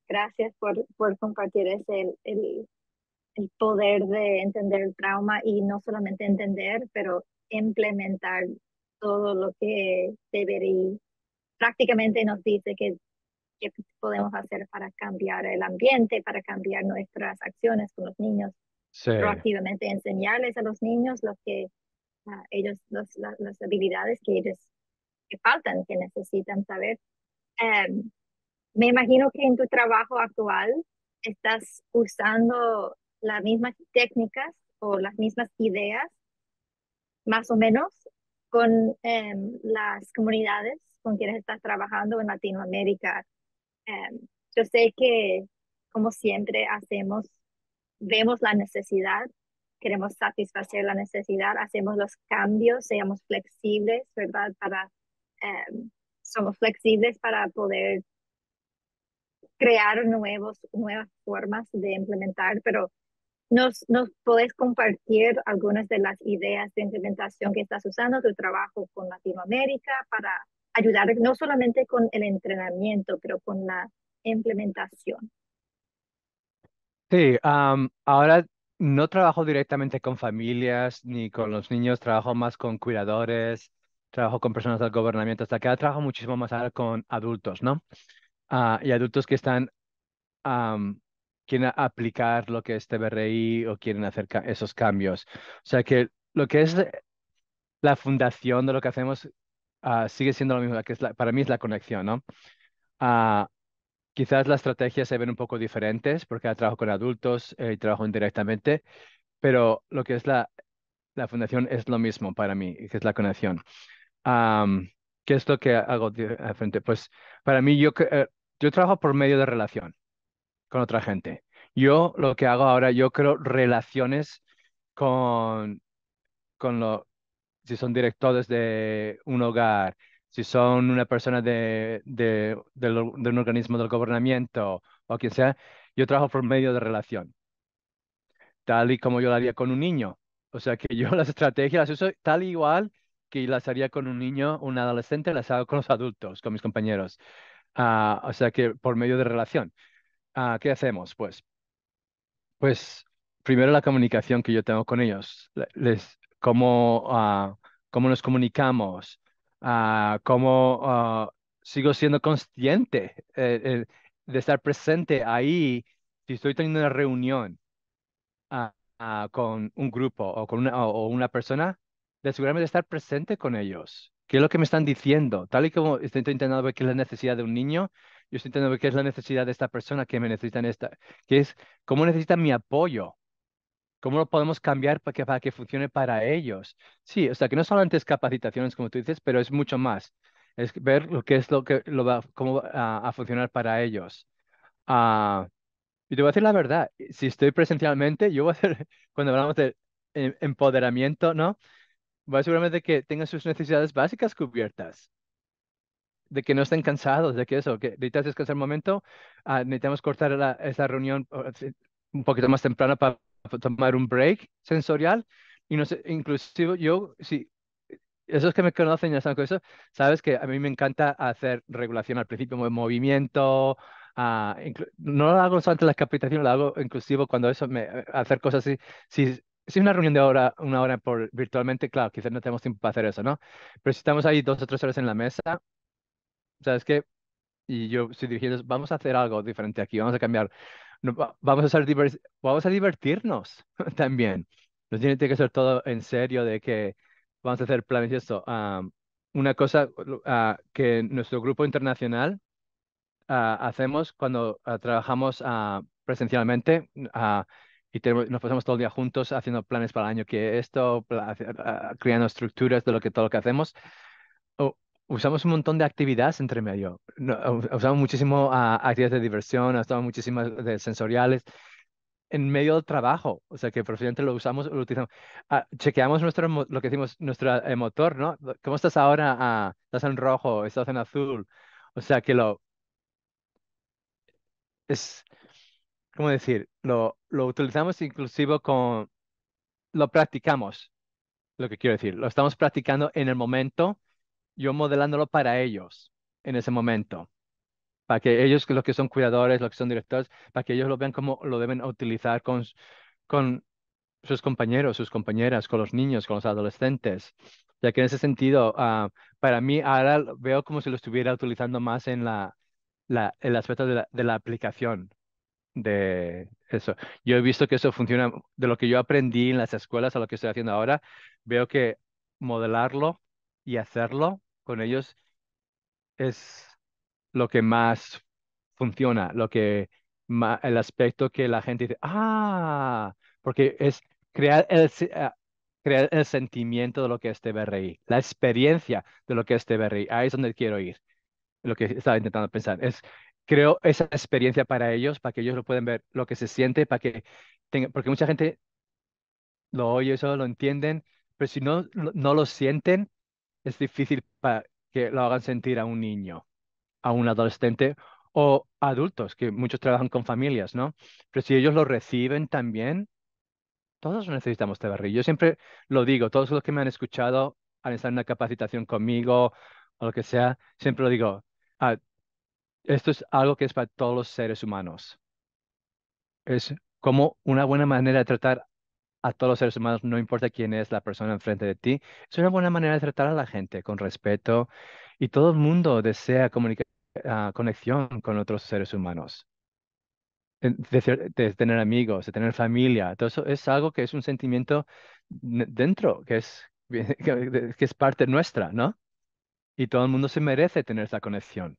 gracias por compartir el poder de entender el trauma y no solamente entender, pero implementar todo lo que debería. Prácticamente nos dice que podemos hacer para cambiar el ambiente, para cambiar nuestras acciones con los niños,
Sí,
proactivamente enseñarles a los niños lo que ellos, las habilidades que ellos que faltan, que necesitan saber. Um, Me imagino que en tu trabajo actual estás usando las mismas técnicas o las mismas ideas, más o menos, con las comunidades con quienes estás trabajando en Latinoamérica. Yo sé que, como siempre, vemos la necesidad, queremos satisfacer la necesidad, hacemos los cambios, seamos flexibles, ¿verdad? Somos flexibles para poder crear nuevas formas de implementar, pero nos puedes compartir algunas de las ideas de implementación que estás usando, tu trabajo con Latinoamérica para ayudar no solamente con el entrenamiento, pero con la implementación.
sí, ahora No trabajo directamente con familias ni con los niños, trabajo más con cuidadores, trabajo con personas del gobernamiento. Hasta acá trabajo muchísimo más ahora con adultos, ¿no? Y adultos que están, am, quieren aplicar lo que es TBRI o quieren hacer esos cambios. O sea que lo que es la fundación de lo que hacemos sigue siendo lo mismo, que es para mí es la conexión, ¿no? Ah, Quizás las estrategias se ven un poco diferentes porque ahora trabajo con adultos y trabajo indirectamente, pero lo que es la fundación es lo mismo para mí, que es la conexión. Am, ¿Qué es lo que hago de frente? Pues para mí yo trabajo por medio de relación con otra gente. Yo lo que hago ahora, yo creo relaciones con, con si son directores de un hogar, si son una persona de un organismo del gobernamiento o quien sea, yo trabajo por medio de relación, tal y como yo lo haría con un niño. O sea que yo las estrategias las uso tal y igual que las haría con un niño, un adolescente, las hago con los adultos, con mis compañeros. O sea que por medio de relación. ¿Qué hacemos? Pues primero la comunicación que yo tengo con ellos, cómo nos comunicamos, cómo sigo siendo consciente de estar presente ahí si estoy teniendo una reunión con un grupo o con o una persona, de asegurarme de estar presente con ellos. ¿Qué es lo que me están diciendo? Tal y como estoy intentando ver qué es la necesidad de un niño, yo estoy intentando ver qué es la necesidad de esta persona que me necesita en esta, que es cómo necesitan mi apoyo. ¿Cómo lo podemos cambiar para que funcione para ellos? Sí, o sea, que no solamente es capacitaciones, como tú dices, pero es mucho más. Es ver lo que es lo que lo va, cómo va a funcionar para ellos. Ah, y te voy a decir la verdad, si estoy presencialmente, yo voy a hacer, cuando hablamos de empoderamiento, ¿no? Voy a asegurarme de que tengan sus necesidades básicas cubiertas, de que no estén cansados, de que eso, que necesitas descansar un momento, necesitamos cortar esa reunión un poquito más temprano para tomar un break sensorial. Y no sé, inclusive yo, sí, esos que me conocen ya saben con eso, sabes que a mí me encanta hacer regulación al principio, movimiento, no lo hago solamente la capacitación, lo hago inclusive cuando eso, hacer cosas así. Si una reunión de una hora por virtualmente, claro, quizás no tenemos tiempo para hacer eso, ¿no? Pero si estamos ahí 2 o 3 horas en la mesa, ¿sabes qué? Y yo estoy dirigiendo, vamos a hacer algo diferente aquí, vamos a cambiar, vamos a divertirnos también. No tiene que ser todo en serio de que vamos a hacer planes y esto. Una cosa que nuestro grupo internacional hacemos cuando trabajamos presencialmente y nos pasamos todo el día juntos haciendo planes para el año que esto, creando estructuras de todo lo que hacemos. u- Usamos un montón de actividades entre medio. No, usamos muchísimo actividades de diversión, usamos muchísimas de sensoriales en medio del trabajo. O sea que preferentemente lo usamos, lo utilizamos. Chequeamos lo que decimos, nuestro motor, ¿no? ¿Cómo estás ahora? ¿Estás en rojo? ¿Estás en azul? O sea que es, ¿cómo decir? Lo utilizamos inclusive lo practicamos, lo que quiero decir. Lo estamos practicando en el momento, yo modelándolo para ellos en ese momento. Para que ellos, que los que son cuidadores, los que son directores, para que ellos lo vean como lo deben utilizar con sus compañeros, sus compañeras, con los niños, con los adolescentes. Ya que en ese sentido, para mí ahora lo veo como si lo estuviera utilizando más en el aspecto de la aplicación de eso. Yo he visto que eso funciona, de lo que yo aprendí en las escuelas a lo que estoy haciendo ahora, veo que modelarlo y hacerlo con ellos es lo que más funciona, el aspecto que la gente dice, porque es crear crear el sentimiento de lo que es TBRI, la experiencia de lo que es TBRI. Ahí es donde quiero ir, lo que estaba intentando pensar. Creo esa experiencia para ellos, para que ellos lo puedan ver, lo que se siente, para que porque mucha gente lo oye, eso lo entienden, pero si no lo sienten, es difícil para que lo hagan sentir a un niño, a un adolescente o adultos, que muchos trabajan con familias, ¿no? Pero si ellos lo reciben también, todos necesitamos TBRI. Yo siempre lo digo, todos los que me han escuchado han estado en una capacitación conmigo o lo que sea, siempre lo digo, esto es algo que es para todos los seres humanos. Es como una buena manera de tratar a todos los seres humanos, no importa quién es la persona enfrente de ti, es una buena manera de tratar a la gente con respeto y todo el mundo desea conexión con otros seres humanos, de tener amigos, de tener familia, todo eso es algo que es un sentimiento dentro, que es parte nuestra, ¿no? Y todo el mundo se merece tener esa conexión.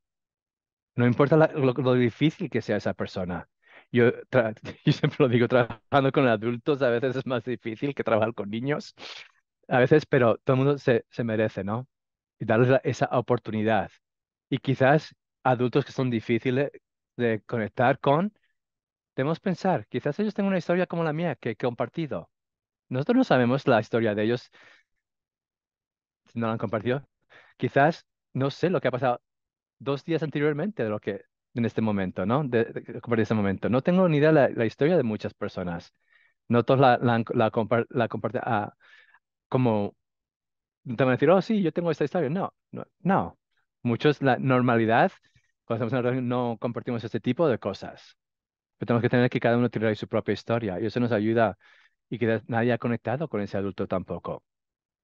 No importa lo difícil que sea esa persona. Yo siempre lo digo, trabajando con adultos a veces es más difícil que trabajar con niños. A veces, pero todo el mundo se merece, ¿no? Y darles esa oportunidad. Y quizás adultos que son difíciles de conectar con, debemos pensar, quizás ellos tengan una historia como la mía que he compartido. Nosotros no sabemos la historia de ellos si no la han compartido. Quizás no sé lo que ha pasado 2 días anteriormente de lo que en este momento, ¿no? De compartir este momento. No tengo ni idea la historia de muchas personas. No todos la comparten como te van a decir, oh, sí, yo tengo esta historia. No, no, no. Muchos, la normalidad, cuando estamos en una reunión, no compartimos este tipo de cosas. Pero tenemos que tener que cada uno tirar su propia historia y eso nos ayuda y que nadie ha conectado con ese adulto tampoco.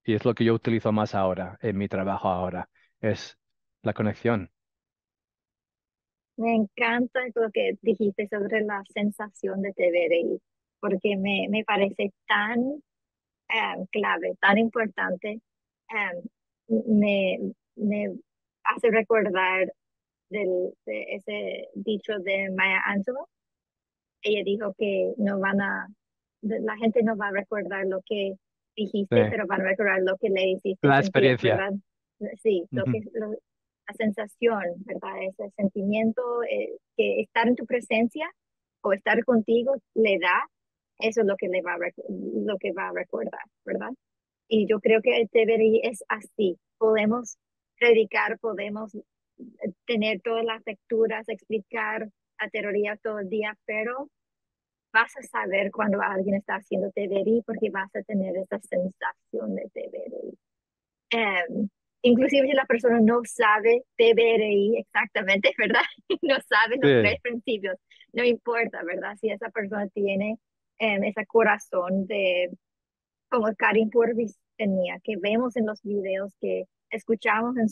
Y es lo que yo utilizo más ahora, en mi trabajo ahora, es la conexión.
Me encanta lo que dijiste sobre la sensación de TVRI, porque me parece tan clave, tan importante. Me hace recordar de ese dicho de Maya Angelou. Ella dijo que la gente no va a recordar lo que
Sí.
dijiste, pero van a recordar lo que le hiciste
La
sentir,
experiencia.
¿verdad? Sí,
Ujú.
la sensación, ¿verdad? Ese sentimiento que estar en tu presencia o estar contigo le da, eso es lo que lo que va a recordar, ¿verdad? Y yo creo que el TBRI es así. Podemos predicar, podemos tener todas las lecturas, explicar la teoría todo el día, pero vas a saber cuando alguien está haciendo TBRI porque vas a tener esa sensación de TBRI. Inclusive si la persona no sabe TBRI exactamente, ¿verdad? No sabe los
Sí,
3 principios, no importa, ¿verdad? Si esa persona tiene ese corazón de como Karin Purvis tenía, que vemos en los videos, que escuchamos en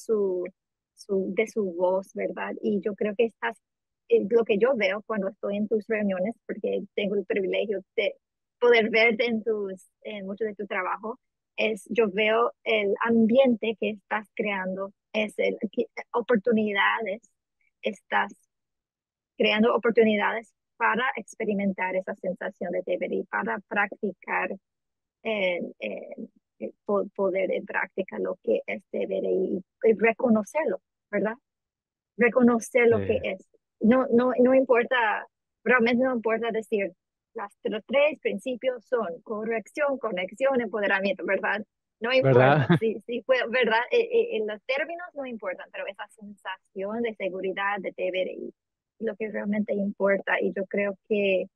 de su voz, ¿verdad? Y yo creo que lo que yo veo cuando estoy en tus reuniones, porque tengo el privilegio de poder verte en mucho de tu trabajo, yo veo el ambiente que estás creando, oportunidades, estás creando oportunidades para experimentar esa sensación de deber para practicar poder en práctica lo que es deber y reconocerlo, ¿verdad? Reconocer lo que
sí.
es. No importa, realmente no importa decir, los 3 principios son corrección, conexión, empoderamiento, ¿verdad? No importa,
¿Verdad?
sí fue, ¿verdad? Los términos no importan, pero esa sensación de seguridad, de deber y lo que realmente importa. Y yo creo que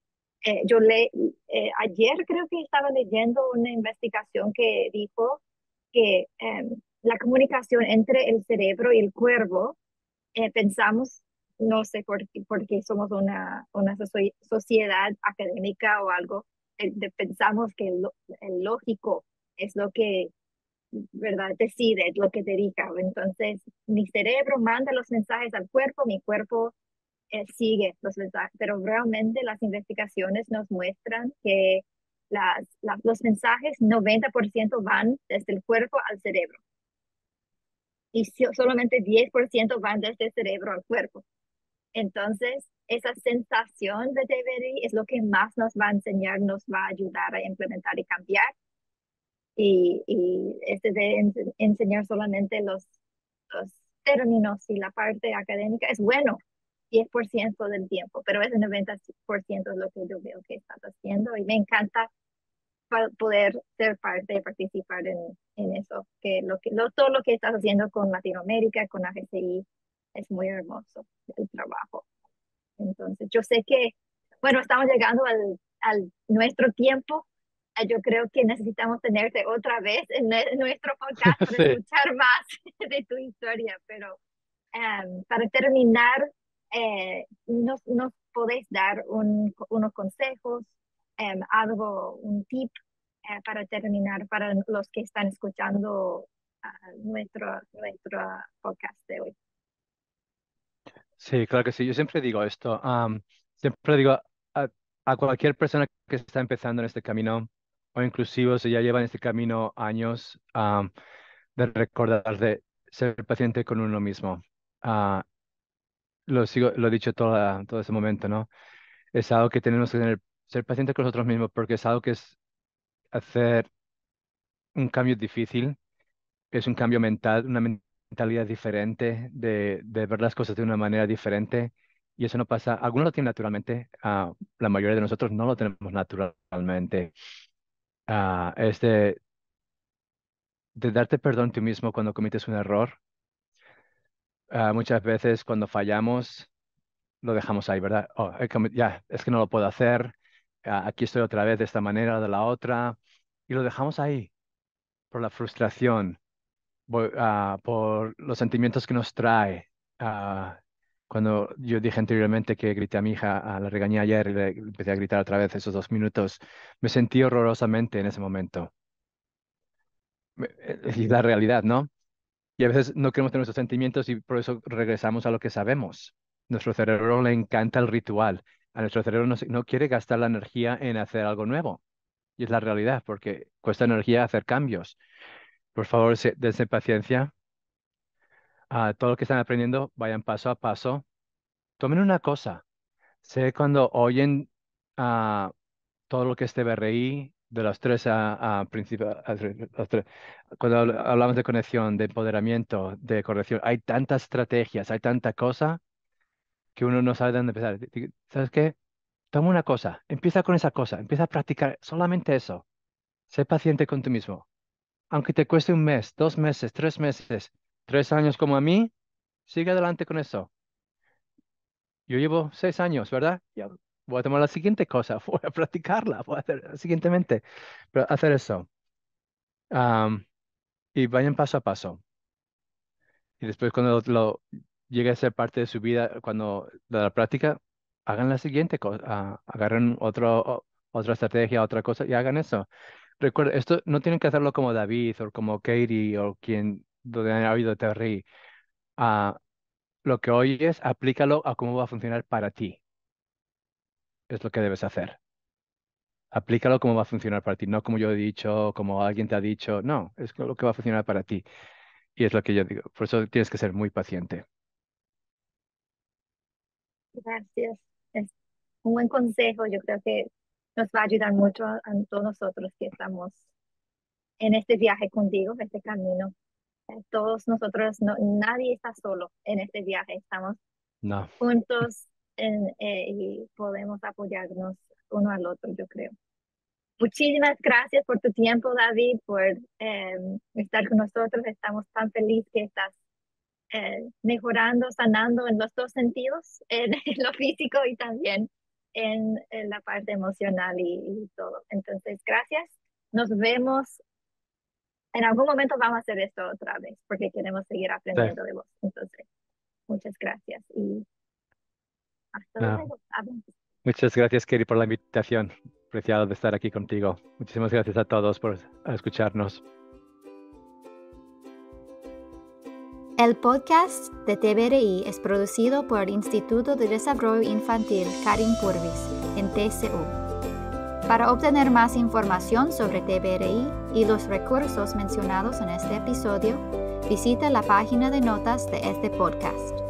yo ayer creo que estaba leyendo una investigación que dijo que la comunicación entre el cerebro y el cuerpo, pensamos, no sé por qué somos una sociedad académica o algo, pensamos que el lógico es lo que, ¿verdad? Decide, es lo que dedica. Entonces, mi cerebro manda los mensajes al cuerpo, mi cuerpo sigue los mensajes, pero realmente las investigaciones nos muestran que los mensajes 90% van desde el cuerpo al cerebro y solamente 10% van desde el cerebro al cuerpo. Entonces, esa sensación de deber es lo que más nos va a enseñar, nos va a ayudar a implementar y cambiar. Y este de enseñar solamente los términos y la parte académica es bueno 10% del tiempo, pero ese 90% es lo que yo veo que estás haciendo y me encanta poder ser parte y participar en eso, todo lo que estás haciendo con Latinoamérica, con AGCI, es muy hermoso el trabajo. Entonces, yo sé que, bueno, estamos llegando al nuestro tiempo. Yo creo que necesitamos tenerte otra vez en nuestro podcast para
Sí.
escuchar más de tu historia, pero para terminar, nos podéis dar unos consejos un tip para terminar para los que están escuchando nuestro podcast de hoy.
Sí, claro que sí. Yo siempre digo esto. Siempre digo a, a cualquier persona que está empezando en este camino, o inclusive si ya lleva en este camino años, de recordar de ser paciente con uno mismo. Ah, lo he dicho todo ese momento, ¿no? Es algo que tenemos que tener, ser paciente con nosotros mismos, porque es algo que es hacer un cambio difícil, es un cambio mental, una mentalidad diferente, de ver las cosas de una manera diferente. Y eso no pasa, algunos lo tienen naturalmente, la mayoría de nosotros no lo tenemos naturalmente. Es de darte perdón tú mismo cuando cometes un error. Muchas veces cuando fallamos, lo dejamos ahí, ¿verdad? Oh, ya, es que no lo puedo hacer. Aquí estoy otra vez de esta manera o de la otra. Y lo dejamos ahí por la frustración, por los sentimientos que nos trae. Cuando yo dije anteriormente que grité a mi hija, la regañé ayer y le empecé a gritar otra vez esos 2 minutos, me sentí horrorosamente en ese momento. Y la realidad, ¿no? Y a veces no queremos tener esos sentimientos y por eso regresamos a lo que sabemos. Nuestro cerebro le encanta el ritual. A nuestro cerebro no quiere gastar la energía en hacer algo nuevo. Y es la realidad, porque cuesta energía hacer cambios. Por favor, dense paciencia. Todo lo que están aprendiendo, vayan paso a paso. Tomen una cosa. Sé cuando oyen todo lo que es TBRI, de los tres principios, cuando hablamos de conexión, de empoderamiento, de corrección, hay tantas estrategias, hay tanta cosa que uno no sabe dónde empezar. ¿Sabes qué? Toma una cosa, empieza con esa cosa, empieza a practicar solamente eso. Sé paciente con tú mismo. Aunque te cueste 1 mes, 2 meses, 3 meses, 3 años como a mí, sigue adelante con eso. Yo llevo 6 años, ¿verdad? Ya voy a tomar la siguiente cosa, voy a practicarla, voy a hacer siguientemente, pero hacer eso. Am, y vayan paso a paso. Y después cuando llegue a ser parte de su vida, cuando de la práctica, hagan la siguiente cosa, agarren otra estrategia, otra cosa y hagan eso. Recuerda, esto no tienen que hacerlo como David o como Katie o quien donde haya oído Terry. Ah, lo que oyes, aplícalo a cómo va a funcionar para ti. Es lo que debes hacer. Aplícalo como va a funcionar para ti, no como yo he dicho, como alguien te ha dicho. No, es lo que va a funcionar para ti. Y es lo que yo digo. Por eso tienes que ser muy paciente.
Gracias. Es un buen consejo. Yo creo que nos va a ayudar mucho a todos nosotros que estamos en este viaje contigo, este camino. Todos nosotros, nadie está solo en este viaje. Estamos
No,
juntos y podemos apoyarnos uno al otro, yo creo. Muchísimas gracias por tu tiempo, David, por estar con nosotros. Estamos tan felices que estás mejorando, sanando en los dos sentidos, en lo físico y también en la parte emocional y todo. Entonces, gracias. Nos vemos. En algún momento vamos a hacer esto otra vez porque queremos seguir
sí,
aprendiendo de vos. Entonces, muchas gracias y hasta
no.
luego. Adiós.
Muchas gracias, Katie, por la invitación. Apreciado de estar aquí contigo. Muchísimas gracias a todos por escucharnos.
El podcast de TBRI es producido por el Instituto de Desarrollo Infantil Karin Purvis en TCU. Para obtener más información sobre TBRI y los recursos mencionados en este episodio, visita la página de notas de este podcast.